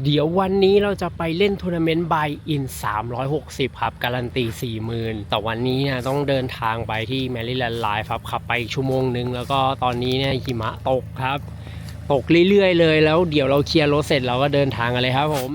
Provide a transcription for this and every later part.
เดี๋ยววันนี้เราจะไปเล่นทัวร์นาเมนต์บายอิน360ครับการันตี 40,000 แต่วันนี้เนี่ยต้องเดินทางไปที่แมริแลนด์ไลฟ์ครับขับไปอีกชั่วโมงนึงแล้วก็ตอนนี้เนี่ยหิมะตกครับตกเรื่อยๆเลยแล้วเดี๋ยวเราเคลียร์รถเสร็จเราก็เดินทางกันเลยครับผม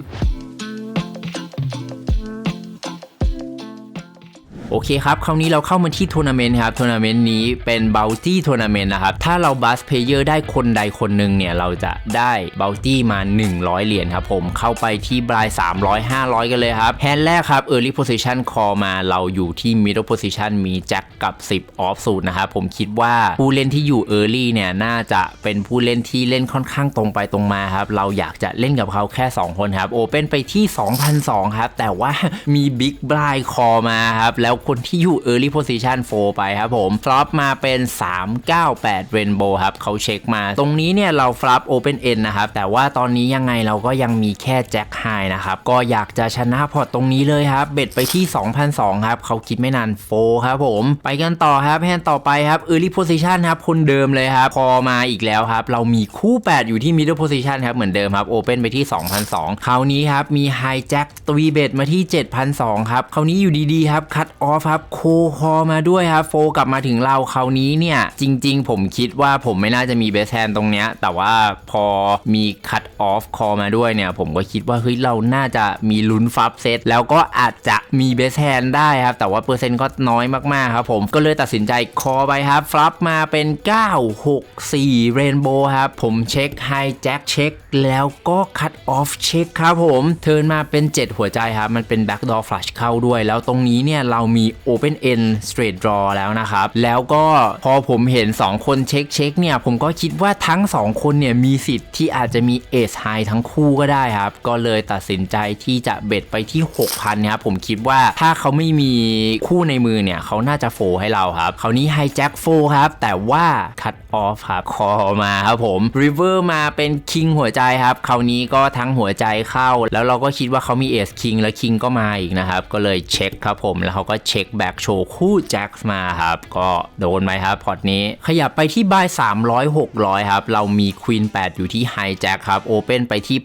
โอเคครับคราวนี้เราเข้ามาที่ทัวร์นาเมนต์ครับทัวร์นาเมนต์นี้เป็นบัลตี้ทัวร์นาเมนต์นะครับถ้าเราบัสเพลเยอร์ได้คนใดคนหนึ่งเนี่ยเราจะได้บัลตี้มา100เหรียญครับผมเข้าไปที่บลาย300 500กันเลยครับแฮนด์แรกครับ Early Position Call มาเราอยู่ที่ Middle Position มีแจ็คกับ10 Off Suit นะครับผมคิดว่าผู้เล่นที่อยู่ Early เนี่ยน่าจะเป็นผู้เล่นที่เล่นค่อนข้างตรงไปตรงมาครับเราอยากจะเล่นกับเขาแค่2คนครับโอเพ่นไปที่ 2,200 ครับแต่ว่ามี Big Blind Call มาครับแล้วคนที่อยู่ Early Position 4 ไปครับผมฟลอปมาเป็น398 Rainbow ครับเขาเช็คมาตรงนี้เนี่ยเราฟลอป Open End นะครับแต่ว่าตอนนี้ยังไงเราก็ยังมีแค่แจ็คไฮนะครับก็อยากจะชนะพอร์ตตรงนี้เลยครับเบ็ดไปที่ 2,200 ครับเขาคิดไม่นาน4ครับผมไปกันต่อครับแฮนด์ต่อไปครับ Early Position ครับคนเดิมเลยครับพอมาอีกแล้วครับเรามีคู่8อยู่ที่ Middle Position ครับเหมือนเดิมครับ Open ไปที่ 2,200 คราวนี้ครับมี High Jack ตวีเบ็ดมาที่ 7,200 ครับคราวนี้อยู่ดีๆครับ Cut Off ครับโคคอมาด้วยครับโฟกลับมาถึงเราคราวนี้เนี่ยจริงๆผมคิดว่าผมไม่น่าจะมีเบสแฮนตรงเนี้ยแต่ว่าพอมีคัตออฟคอมาด้วยเนี่ยผมก็คิดว่าเฮ้ยเราน่าจะมีลุ้นฟับเซตแล้วก็อาจจะมีเบสแฮนได้ครับแต่ว่าเปอร์เซ็นต์ก็น้อยมากๆครับผมก็เลยตัดสินใจคอไปครับฟลับมาเป็น964เรนโบว์ครับผมเช็คไฮแจ็คเช็คแล้วก็คัตออฟเช็คครับผมเทิร์นมาเป็น7หัวใจครับมันเป็นแบ็กดอร์ฟลัชเข้าด้วยแล้วตรงนี้เนี่ยเรามี Open End Straight Draw แล้วนะครับแล้วก็พอผมเห็น2คนเช็คเนี่ยผมก็คิดว่าทั้ง2คนเนี่ยมีสิทธิ์ที่อาจจะมี Ace High ทั้งคู่ก็ได้ครับก็เลยตัดสินใจที่จะเบ็ดไปที่ 6,000 ครับผมคิดว่าถ้าเขาไม่มีคู่ในมือเนี่ยเขาน่าจะโฟให้เราครับคราวนี้ Hijack โฟครับแต่ว่า Cut Off ครับคอมาครับผม River มาเป็น King หัวใจครับคราวนี้ก็ทั้งหัวใจเข้าแล้วเราก็คิดว่าเขามี Ace King แล้ว King ก็มาอีกนะครับก็เลยเช็คครับผมแล้วเขาก็เช็คแบ็กโชว์คู่แจ็คมาครับก็โดนไหมครับพอร์ตนี้ขยับไปที่บาย300 600ครับเรามีควีน8อยู่ที่ไฮแจ็คครับโอเพ่นไปที่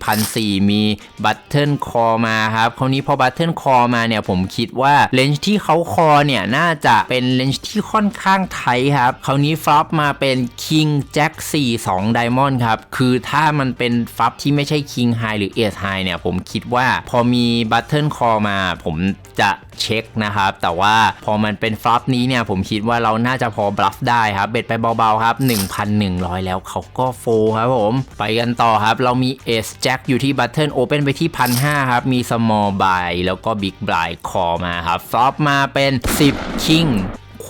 1,400 มีบัตเทิลคอมาครับคราวนี้พอบัตเทิลคอมาเนี่ยผมคิดว่าเลนจ์ที่เขาคอเนี่ยน่าจะเป็นเลนจ์ที่ค่อนข้างไทครับคราวนี้ฟลอปมาเป็นคิงแจ็ค4 2ไดมอนด์ครับคือถ้ามันเป็นฟลอปที่ไม่ใช่คิงไฮหรือเอสไฮเนี่ยผมคิดว่าพอมีบัตเทิลคอมาผมจะเช็คนะครับแต่ว่าพอมันเป็นฟลอปนี้เนี่ยผมคิดว่าเราน่าจะพอบลัฟได้ครับเบ็ดไปเบาๆครับ 1,100 แล้วเขาก็โฟครับผมไปกันต่อครับเรามีเอสแจ็คอยู่ที่บัตเทิลโอเพ่นไปที่ 1,500 ครับมี small buy แล้วก็ big buy คอมาครับฟลอปมาเป็น10 king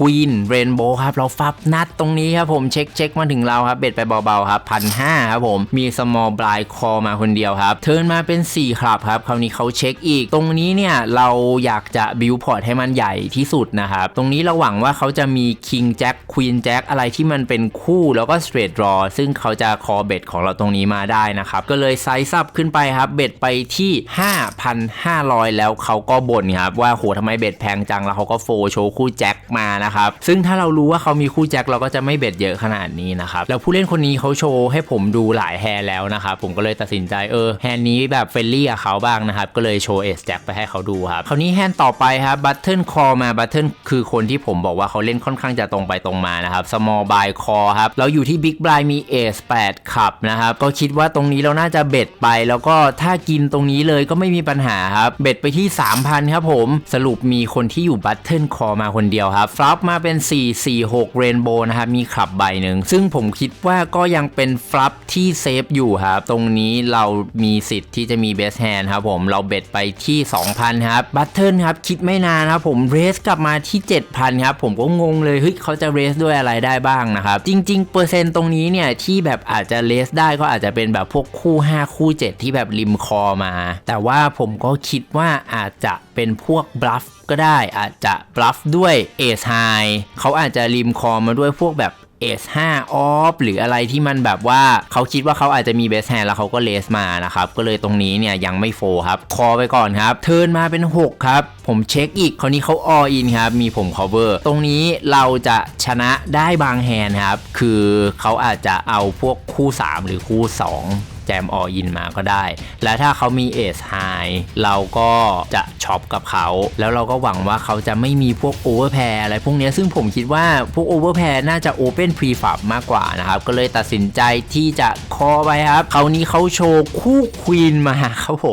ควีนเรนโบว์ครับเราฟับนัดตรงนี้ครับผมเช็คมาถึงเราครับเบ็ดไปเบาๆครับ 1,500 ครับผมมี small blind call มาคนเดียวครับเทิร์นมาเป็น4ครับครับคราวนี้เขาเช็คอีกตรงนี้เนี่ยเราอยากจะบิวพอร์ตให้มันใหญ่ที่สุดนะครับตรงนี้เราหวังว่าเขาจะมี king jack queen jack อะไรที่มันเป็นคู่แล้วก็ straight draw ซึ่งเขาจะคอเบ็ดของเราตรงนี้มาได้นะครับก็เลยไซส์ซับขึ้นไปครับเบ็ดไปที่ 5,500 แล้วเขาก็บ่นครับว่าโหทำไมเบ็ดแพงจังแล้วเขาก็โฟโชว์คู่แจ็คมานะครับซึ่งถ้าเรารู้ว่าเขามีคู่แจ็คเราก็จะไม่เบ็ดเยอะขนาดนี้นะครับแล้วผู้เล่นคนนี้เขาโชว์ให้ผมดูหลายแฮนด์แล้วนะครับผมก็เลยตัดสินใจแฮนด์นี้แบบเฟรนลี่กับเขาบ้างนะครับก็เลยโชว์เอสแจ็คไปให้เขาดูครับคราวนี้แฮนด์ต่อไปครับบัตเทิลคอมาบัตเทิลคือคนที่ผมบอกว่าเขาเล่นค่อนข้างจะตรงไปตรงมานะครับ small buy call ครับเราอยู่ที่ big blind มีเอส8ขับนะครับก็คิดว่าตรงนี้เราน่าจะเบ็ดไปแล้วก็ถ้ากินตรงนี้เลยก็ไม่มีปัญหาครับเบ็ดไปที่ 3,000 ครับผมสรุปมีคนที่อยู่บัตเทิลคอมาคนเดียวครับฟลับมาเป็น446 Rainbow นะครับมีขับใบหนึ่งซึ่งผมคิดว่าก็ยังเป็นฟลับที่เซฟอยู่ครับตรงนี้เรามีสิทธิ์ที่จะมีเบสแฮนด์ครับผมเราเบ็ดไปที่ 2,000 ครับบัตเทิลครับคิดไม่นานครับผมเรสกลับมาที่ 7,000 ครับผมก็งงเลยเฮ้ยเขาจะเรสด้วยอะไรได้บ้างนะครับจริงๆเปอร์เซ็นต์ตรงนี้เนี่ยที่แบบอาจจะเรสได้ก็อาจจะเป็นแบบพวกคู่5คู่7ที่แบบริมคอมาแต่ว่าผมก็คิดว่าอาจจะเป็นพวกบลัฟก็ได้อาจจะบลัฟด้วยเอสไฮเขาอาจจะริมคอมาด้วยพวกแบบเอส5ออฟหรืออะไรที่มันแบบว่าเขาคิดว่าเขาอาจจะมีเบสแฮนด์แล้วเขาก็เลสมานะครับก็เลยตรงนี้เนี่ยยังไม่โฟครับคอไปก่อนครับเทิร์นมาเป็น6ครับผมเช็คอีกคราวนี้เขาออินครับมีผม cover ตรงนี้เราจะชนะได้บางแฮนด์ครับคือเขาอาจจะเอาพวกคู่3หรือคู่2 แจมออินมาก็ได้และถ้าเขามีเอสไฮเราก็จะช็อปกับเขาแล้วเราก็หวังว่าเขาจะไม่มีพวกโอเวอร์แพร์อะไรพวกนี้ซึ่งผมคิดว่าพวกโอเวอร์แพร์น่าจะโอเ n นพรีฟับมากกว่านะครับก็เลยตัดสินใจที่จะคอไปครับคราวนี้เขาโชว์คู่ควีนมาครับผ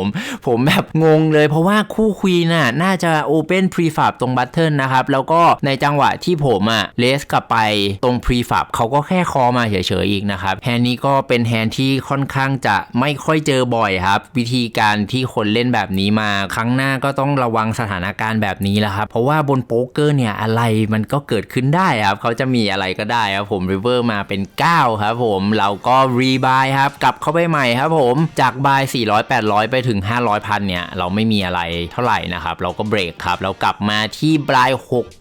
มแบบงงเลยเพราะว่าคู่ควีนน่าจะโอเ n นพรีฟับตรงบัตเทิลนะครับแล้วก็ในจังหวะที่ผมเลสกลับไปตรงพรีฟับเขาก็แค่คอมาเฉยๆอีกนะครับแฮนด์นี้ก็เป็นแฮนด์ที่ค่อนข้างจะไม่ค่อยเจอบ่อยครับวิธีการที่คนเล่นแบบนี้มาครั้งหน้าก็ต้องระวังสถานการณ์แบบนี้แหละครับเพราะว่าบนโป๊กเกอร์เนี่ยอะไรมันก็เกิดขึ้นได้ครับเขาจะมีอะไรก็ได้ครับผมริเวอร์มาเป็น9ครับผมเราก็รีบายครับกลับเข้าไปใหม่ครับผมจากบาย400-800ไปถึง500พันเนี่ยเราไม่มีอะไรเท่าไหร่นะครับเราก็เบรกครับเรากลับมาที่บาย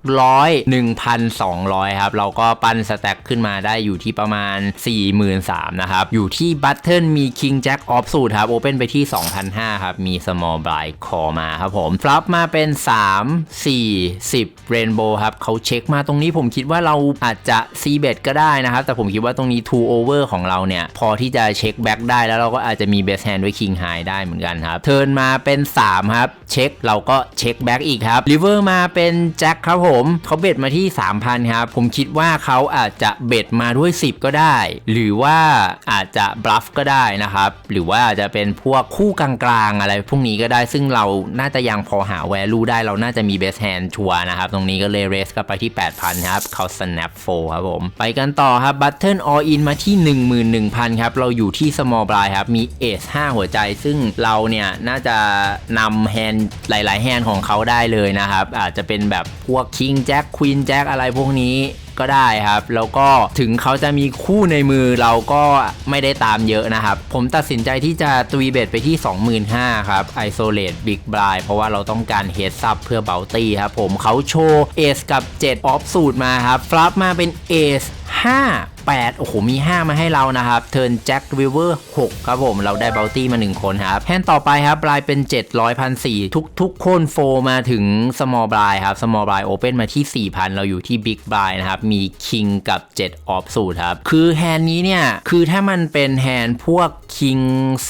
600 1,200ครับเราก็ปั้นสแต็กขึ้นมาได้อยู่ที่ประมาณ 43,000 นะครับอยู่ที่บัตเทิลมีคิงแจ็คออฟสูตรครับโอเปนไปที่ 2,500 ครับมี small blind คอมาครับผมฟลัปมาเป็น3 4 10เรนโบว์ครับเขาเช็คมาตรงนี้ผมคิดว่าเราอาจจะซีเบตก็ได้นะครับแต่ผมคิดว่าตรงนี้ 2 over ของเราเนี่ยพอที่จะเช็คแบ็กได้แล้วเราก็อาจจะมีเบสแฮนด์ไว้คิงไฮได้เหมือนกันครับเทิร์นมาเป็น3ครับเช็คเราก็เช็คแบ็กอีกครับริเวอร์มาเป็นแจ็คครับผมเขาเบตมาที่ 3,000 ครับผมคิดว่าเขาอาจจะเบตมาด้วย10ก็ได้หรือว่าอาจจะบลัฟก็ได้นะครับหรือว่าอาจจะเป็นพวกคู่กลางๆอะไรพวกนี้ก็ได้ซึ่งเราน่าจะยังพอหาแวลูได้เราน่าจะมีเบสแฮนด์ชัวร์นะครับตรงนี้ก็เลยเรสกลับไปที่ 8,000 ครับเขา snap 4ครับผมไปกันต่อครับ button all in มาที่ 11,000 ครับเราอยู่ที่ small blind ครับมีเอส5หัวใจซึ่งเราเนี่ยน่าจะนำแฮนด์หลายๆแฮนด์ของเขาได้เลยนะครับอาจจะเป็นแบบพวก king jack queen jack อะไรพวกนี้ก็ได้ครับแล้วก็ถึงเขาจะมีคู่ในมือเราก็ไม่ได้ตามเยอะนะครับผมตัดสินใจที่จะตวีเบตไปที่ 25,000 ครับ isolate big blind เพราะว่าเราต้องการ heads up เพื่อ bounty ครับผมเขาโชว์เอสกับ7 off สูตรมาครับฟลัปมาเป็นเอส5-8โอ้โหมี5มาให้เรานะครับเทิร์นแจ็คริเวอร์6ครับผมเราได้บัลตี้มา1คนครับแฮนด์ต่อไปครับบลายเป็น700,400ทุกคนโฟมาถึง small blind ครับ small blind open มาที่ 4,000 เราอยู่ที่ big blind นะครับมีคิงกับ7 off สูตรครับคือแฮนด์นี้เนี่ยคือถ้ามันเป็นแฮนด์พวกคิง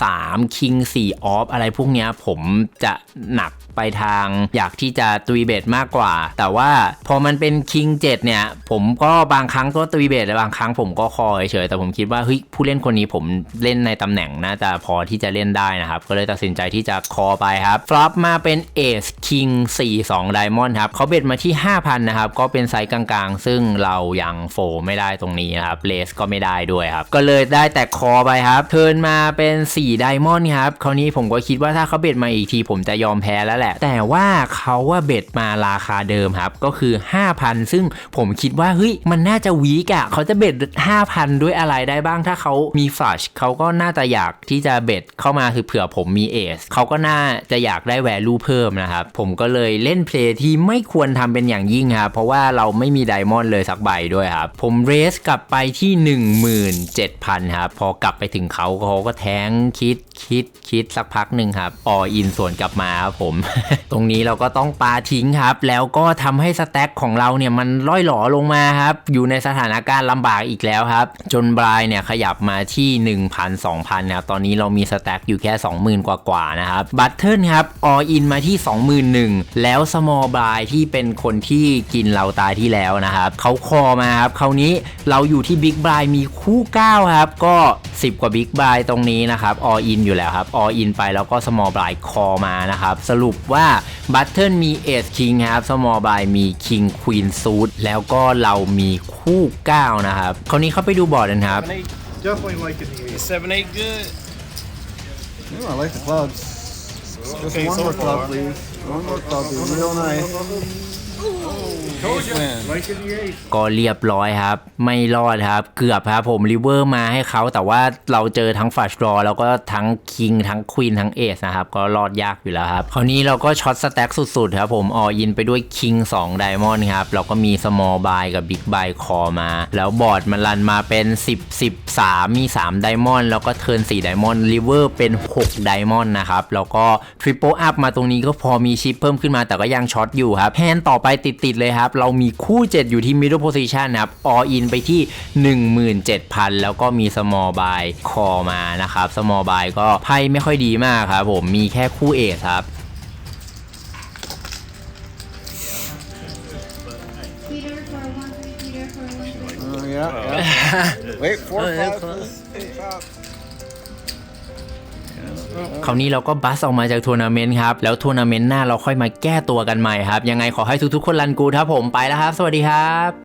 3คิง4 off อะไรพวกเนี้ยผมจะหนักไปทางอยากที่จะตุยเบตมากกว่าแต่ว่าพอมันเป็นคิง7เนี่ยผมก็บางครั้งก็ตุยเบตและบางครั้งผมก็คอเฉยแต่ผมคิดว่าเฮ้ยผู้เล่นคนนี้ผมเล่นในตำแหน่งน่าจะพอที่จะเล่นได้นะครับก็เลยตัดสินใจที่จะคอไปครับฟลัปมาเป็นเอสคิง4-2ไดมอนด์ครับเขาเบตมาที่ 5,000 นะครับก็เป็นไซส์กลางๆซึ่งเรายังโฟไม่ได้ตรงนี้นะครับเลสก็ไม่ได้ด้วยครับก็เลยได้แต่คอไปครับเทิร์นมาเป็น4ไดมอนด์ครับคราวนี้ผมก็คิดว่าถ้าเขาเบตมาอีกทีผมจะยอมแพ้แล้วแหละแต่ว่าเขาว่าเบตมาราคาเดิมครับก็คือ 5,000 ซึ่งผมคิดว่าเฮ้ยมันน่าจะวีกเขาจะเบต 5,000 ด้วยอะไรได้บ้างถ้าเขามีฟลัชเขาก็น่าจะอยากที่จะเบตเข้ามาคือเผื่อผมมีเอสเขาก็น่าจะอยากได้แวลูเพิ่มนะครับผมก็เลยเล่นเพลย์ที่ไม่ควรทำเป็นอย่างยิ่งครับเพราะว่าเราไม่มีไดมอนด์เลยสักใบด้วยครับผมเรสกลับไปที่ 17,000 ครับพอกลับไปถึงเขาก็แทงคิดสักพักหนึ่งครับออินส่วนกลับมาครับผม ตรงนี้เราก็ต้องปาทิ้งครับแล้วก็ทำให้สแต็กของเราเนี่ยมันล่อยหลอลงมาครับอยู่ในสถานการณ์ลำบากอีกแล้วครับจนบรายเนี่ยขยับมาที่ 1,000-2,000 นะครับตอนนี้เรามีสแต็กอยู่แค่ 20,000 กว่านะครับบัตเทิลครับออินมาที่ 21,000 แล้วสมอลบรายที่เป็นคนที่กินเราตายที่แล้วนะครับเขาคอมาครับคราวนี้เราอยู่ที่บิ๊กบรายมีคู่9ครับก็10 กว่าบิ๊กบรายตรงนี้นะครับออินอยู่แล้วครับออินไปแล้วก็ small blind คอมานะครับสรุปว่าบัตเทิลมีเอสคิงครับ small blind มีคิงควีนซูทแล้วก็เรามีคู่9นะครับคราวนี้เข้าไปดูบอร์ดกันครับ Definitely liking the eight. 7-8 good. Ooh, I like the clubs. Just Okay, one so more club, far. please. One more club, please. Real nice. Told you. Liking the eight. ก็เรียบร้อยครับไม่รอดครับเกือบครับผมริเวอร์มาให้เขาแต่ว่าเราเจอทั้งฟัชดรอแล้วก็ทั้งคิงทั้งควีนทั้งเอสนะครับก็รอดยากอยู่แล้วครับคราวนี้เราก็ช็อตสแต็กสุดๆครับผมออินไปด้วยคิง2ไดมอนด์ครับเราก็มี small buy กับ big buy คอมาแล้วบอร์ดมันรันมาเป็น10-13มี3ไดมอนด์แล้วก็เทิร์น4ไดมอนด์ริเวอร์เป็น6ไดมอนด์นะครับแล้วก็ทริปเปิลอัพมาตรงนี้ก็พอมีชิปเพิ่มขึ้นมาแต่ก็ยังช็อตอยู่ครับแฮนด์ต่อไป ติดๆเลยครับเรามีคู่ 7 อยู่ที่ middle position นะครับ all in ไปที่ 17,000 แล้วก็มี small buy call มานะครับ small buy ก็ไพ่ไม่ค่อยดีมากครับผมมีแค่คู่เอสครับ Peter for one, Peter for one. Yeah. Wait, 4, 5. คราวนี้เราก็บัสออกมาจากทัวร์นาเมนต์ครับแล้วทัวร์นาเมนต์หน้าเราค่อยมาแก้ตัวกันใหม่ครับยังไงขอให้ทุกๆคนรันกูดครับผมไปแล้วครับสวัสดีครับ